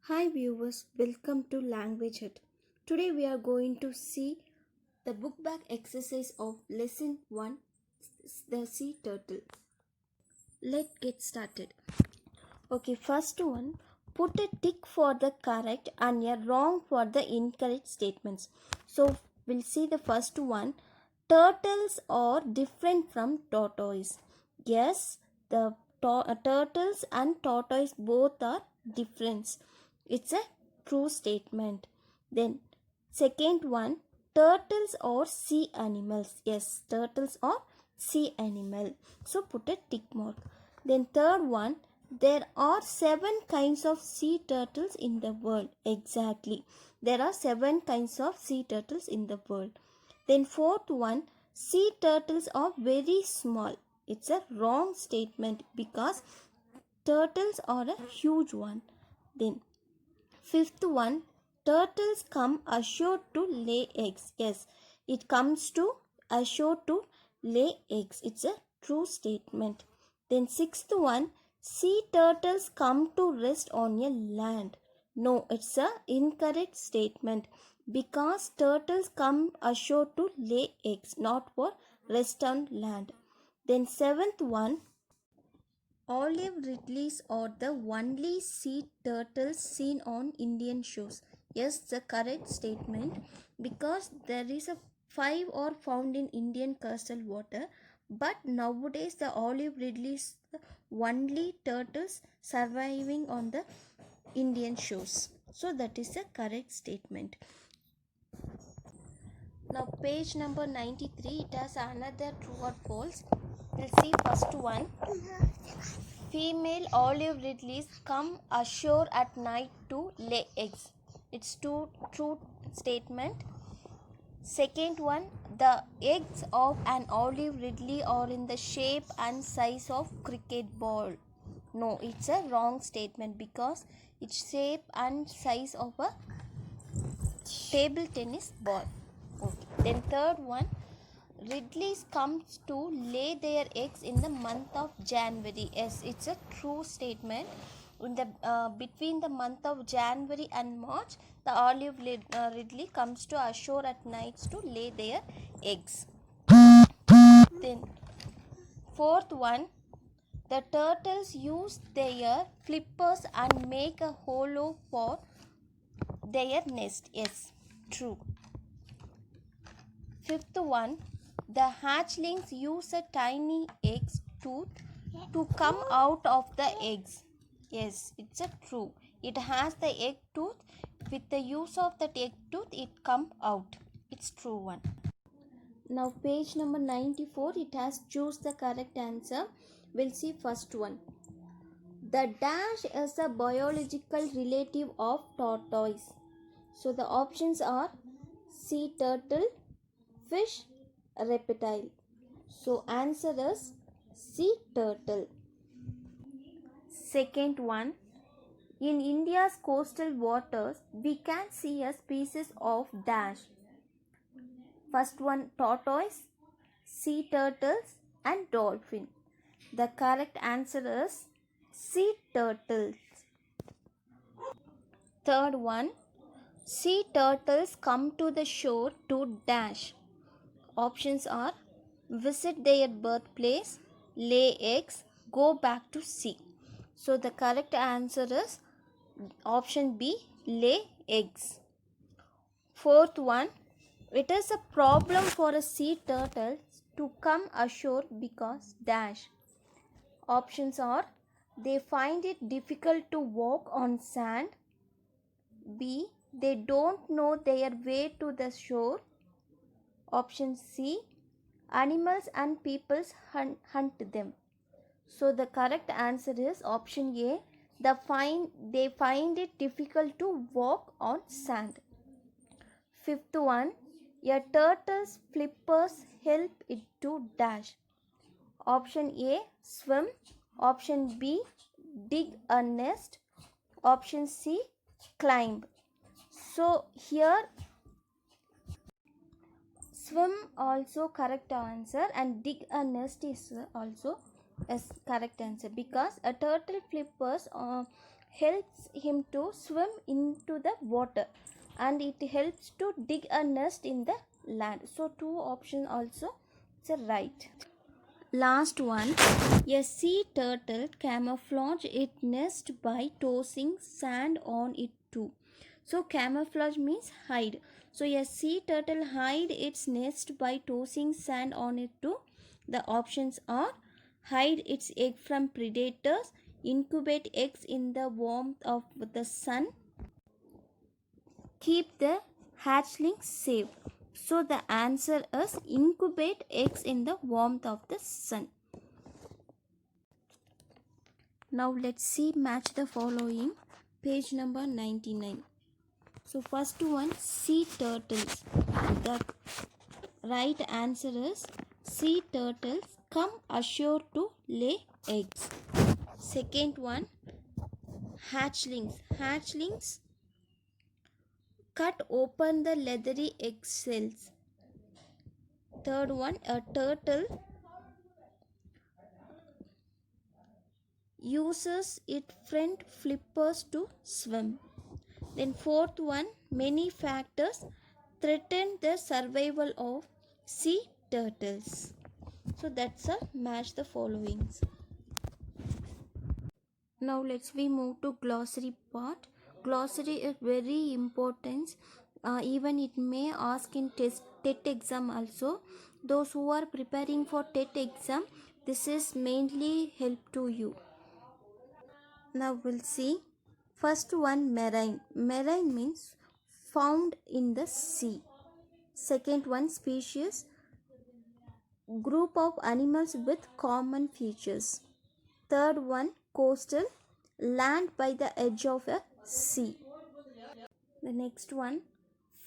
Hi viewers, welcome to Language Hut. Today we are going to see the book back exercise of lesson 1, the sea turtle. Let's get started. Okay, first one, put a tick for the correct and a wrong for the incorrect statements. So we'll see the first one. Turtles are different from tortoise. Yes, the turtles and tortoise both are different. It's a true statement. Then second one, turtles are sea animals. Yes, turtles are sea animal. So put a tick mark. Then third one, there are 7 kinds of sea turtles in the world. Exactly. There are 7 kinds of sea turtles in the world. Then fourth one, sea turtles are very small. It's a wrong statement because turtles are a huge one. Then fifth one, turtles come ashore to lay eggs. Yes, it comes to ashore to lay eggs. It's a true statement. Then sixth one, sea turtles come to rest on a land. No, it's a incorrect statement because turtles come ashore to lay eggs, not for rest on land. Then seventh one, olive ridleys are the only sea turtles seen on Indian shores. Yes, the correct statement because there is a 5 are found in Indian coastal water, but nowadays the olive ridleys the only turtles surviving on the Indian shores. So that is the correct statement. Now page number 93, it has another true or false. We'll see first one. Female olive ridleys come ashore at night to lay eggs. It's true statement. Second one, the eggs of an olive ridley are in the shape and size of cricket ball. No, it's a wrong statement because it's shape and size of a table tennis ball. Okay. Then third one, ridleys comes to lay their eggs in the month of January. Yes, it's a true statement. In the between the month of January and March, the olive ridley comes to ashore at nights to lay their eggs. Then fourth one, the turtles use their flippers and make a hollow for their nest. Yes, true. Fifth one, the hatchlings use a tiny egg tooth to come out of the eggs. Yes, it's a true. It has the egg tooth. With the use of that egg tooth, it come out. It's true one. Now page number 94, it has choose the correct answer. We'll see first one. The dash is a biological relative of tortoise. So the options are sea turtle, fish, reptile. So answer is sea turtle. Second one, in India's coastal waters we can see a species of dash. First one, tortoise, sea turtles and dolphin. The correct answer is sea turtles. Third one, sea turtles come to the shore to dash. Options are visit their birthplace, lay eggs, go back to sea. So the correct answer is option B, lay eggs. Fourth one, it is a problem for a sea turtle to come ashore because dash. Options are they find it difficult to walk on sand. B, they don't know their way to the shore. Option C, animals and peoples hunt them. So the correct answer is option A, they find it difficult to walk on sand. Fifth one, a turtle's flippers help it to dash. Option A, swim. Option B, dig a nest. Option C, climb. So here swim also correct answer and dig a nest is also a correct answer because a turtle flippers helps him to swim into the water, and it helps to dig a nest in the land. So two options also it's a right. Last one, a sea turtle camouflage its nest by tossing sand on it too. So camouflage means hide. So a sea turtle hide its nest by tossing sand on it too. The options are hide its egg from predators, incubate eggs in the warmth of the sun, keep the hatchlings safe. So the answer is incubate eggs in the warmth of the sun. Now let's see match the following. Page number 99. So first one, sea turtles. The right answer is sea turtles come ashore to lay eggs. Second one, hatchlings. Hatchlings cut open the leathery egg cells. Third one, a turtle uses its front flippers to swim. Then fourth one, many factors threaten the survival of sea turtles. So that's a match the followings. Now we move to glossary part. Glossary is very important. Even it may ask in TET exam also. Those who are preparing for TET exam, this is mainly help to you. Now we'll see. First one, marine. Marine means found in the sea. Second one, species, group of animals with common features. Third one, coastal, land by the edge of a sea. The next one,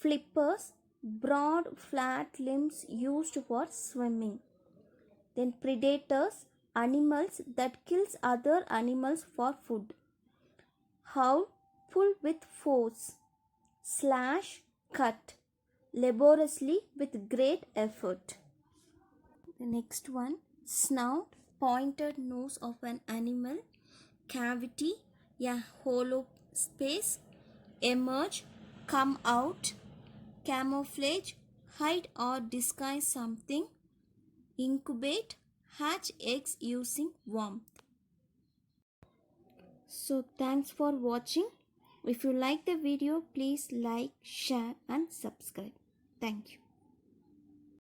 flippers, broad flat limbs used for swimming. Then predators, animals that kills other animals for food. Howl, pull with force, slash, cut, laboriously with great effort. The next one, snout, pointed nose of an animal, cavity, a hollow space, emerge, come out, camouflage, hide or disguise something, incubate, hatch eggs using warmth. So thanks for watching. If you like the video, please like, share and subscribe. Thank you.